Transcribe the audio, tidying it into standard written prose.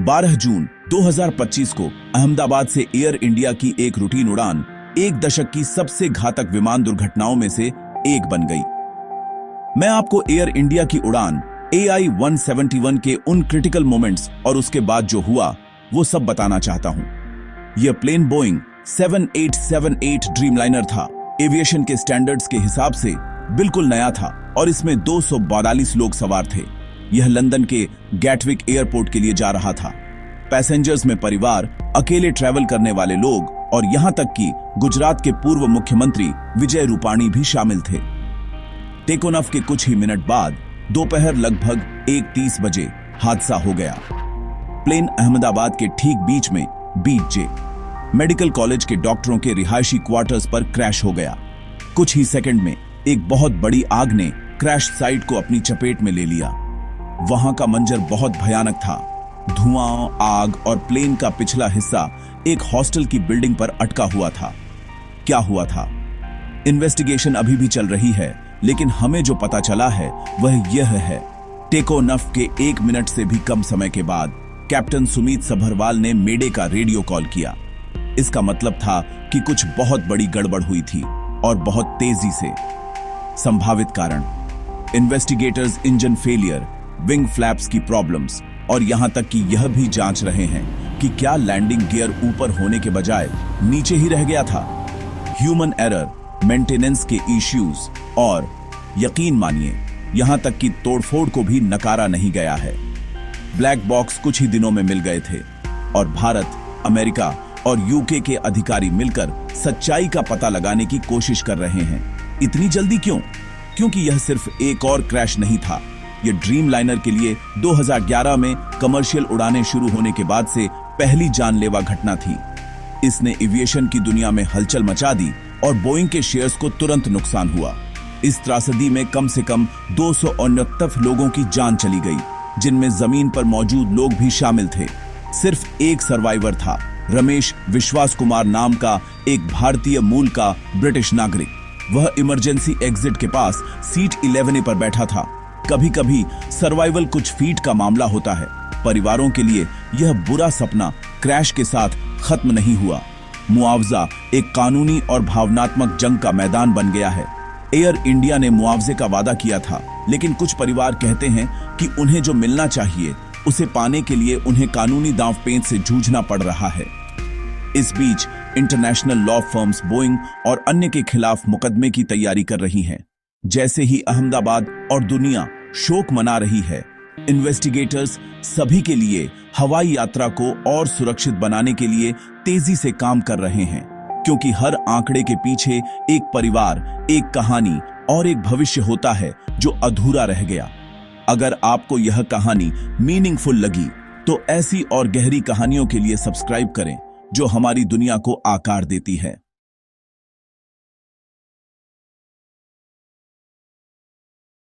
12 जून 2025 को अहमदाबाद से air India की एक रूटीन उड़ान एक दशक की सबसे घातक विमान दुर्घटनाओं में से एक बन गई। मैं आपको एयर इंडिया की उड़ान AI-171 के उन क्रिटिकल मोमेंट्स और उसके बाद जो हुआ वो सब बताना चाहता हूं। यह प्लेन बोइंग 7878 ड्रीमलाइनर था। एविएशन के स्टैंडर्ड्स के हिसाब से बिल्कुल नया था और इसमें 242 लोग सवार थे। यह लंदन के गैटविक एयरपोर्ट के लिए जा रहा था। पैसेंजर्स में परिवार, अकेले ट्रैवल करने वाले लोग और यहां तक कि गुजरात के पूर्व मुख्यमंत्री विजय रूपाणी भी शामिल थे। टेक ऑफ के कुछ ही मिनट बाद दोपहर लगभग 1:30 बजे हादसा हो गया। प्लेन अहमदाबाद के ठीक बीच में BJ मेडिकल कॉलेज के डॉक्टरों के रिहायशी क्वार्टर्स पर क्रैश हो गया। कुछ ही सेकंड में एक बहुत बड़ी आग ने क्रैश साइट को अपनी चपेट में ले लिया। वहां का मंजर बहुत भयानक था। धुआं, आग और प्लेन का पिछला हिस्सा एक हॉस्टल की बिल्डिंग पर अटका हुआ था। क्या हुआ था? इन्वेस्टिगेशन अभी भी चल रही है, लेकिन हमें जो पता चला है वह यह है। टेक ऑफ के 1 मिनट से भी कम समय के बाद कैप्टन सुमित सभरवाल ने मेडे का रेडियो कॉल किया। इसका मतलब था कि कुछ बहुत बड़ी गड़बड़ हुई थी और बहुत तेजी से। संभावित कारण: investigators engine failure, wing flaps की प्रॉब्लम्स और यहां तक कि यह भी जांच रहे हैं कि क्या लैंडिंग गियर ऊपर होने के बजाय नीचे ही रह गया था। ह्यूमन एरर, मेंटेनेंस के इश्यूज और यकीन मानिए यहां तक कि तोड़फोड़ को भी नकारा नहीं गया है। ब्लैक बॉक्स कुछ ही दिनों में मिल गए थे और भारत, अमेरिका और यूके के अधिकारी मिलकर सच्चाई का पता लगाने की कोशिश कर रहे हैं। इतनी जल्दी क्यों? क्योंकि यह सिर्फ एक और क्रैश नहीं था। यह ड्रीमलाइनर के लिए 2011 में कमर्शियल उड़ानें शुरू होने के बाद से पहली जानलेवा घटना थी। इसने एविएशन की दुनिया में हलचल मचा दी और बोइंग के शेयर्स को तुरंत नुकसान हुआ। इस त्रासदी में कम से कम 269 लोगों की जान चली गई, जिनमें जमीन पर मौजूद लोग भी शामिल थे। सिर्फ एक सर्वाइवर था, रमेश विश्वास कुमार नाम का एक भारतीय मूल का ब्रिटिश नागरिक। वह इमरजेंसी एग्जिट के पास सीट 11A पर बैठा था। कभी कभी सर्वाइवल कुछ फीट का मामला होता है। परिवारों के लिए यह बुरा सपना क्रैश के साथ खत्म नहीं हुआ। मुआवजा एक कानूनी और भावनात्मक जंग का मैदान बन गया है। एयर इंडिया ने मुआवजे का वादा किया था, लेकिन कुछ परिवार कहते हैं कि उन्हें जो मिलना चाहिए उसे पाने के लिए उन्हें कानूनी दांवपेच से जूझना पड़ रहा है। इस बीच इंटरनेशनल लॉ फर्म्स बोइंग और अन्य के खिलाफ मुकदमे की तैयारी कर रही हैं। जैसे ही अहमदाबाद और दुनिया शोक मना रही है, इन्वेस्टिगेटर्स सभी के लिए हवाई यात्रा को और सुरक्षित बनाने के लिए तेजी से काम कर रहे हैं, क्योंकि हर आंकड़े के पीछे एक परिवार, एक कहानी और एक भविष्य होता है जो अधूरा रह गया। अगर आपको यह कहानी मीनिंगफुल लगी तो ऐसी और गहरी कहानियों के लिए सब्सक्राइब करें जो हमारी दुनिया को आकार देती है।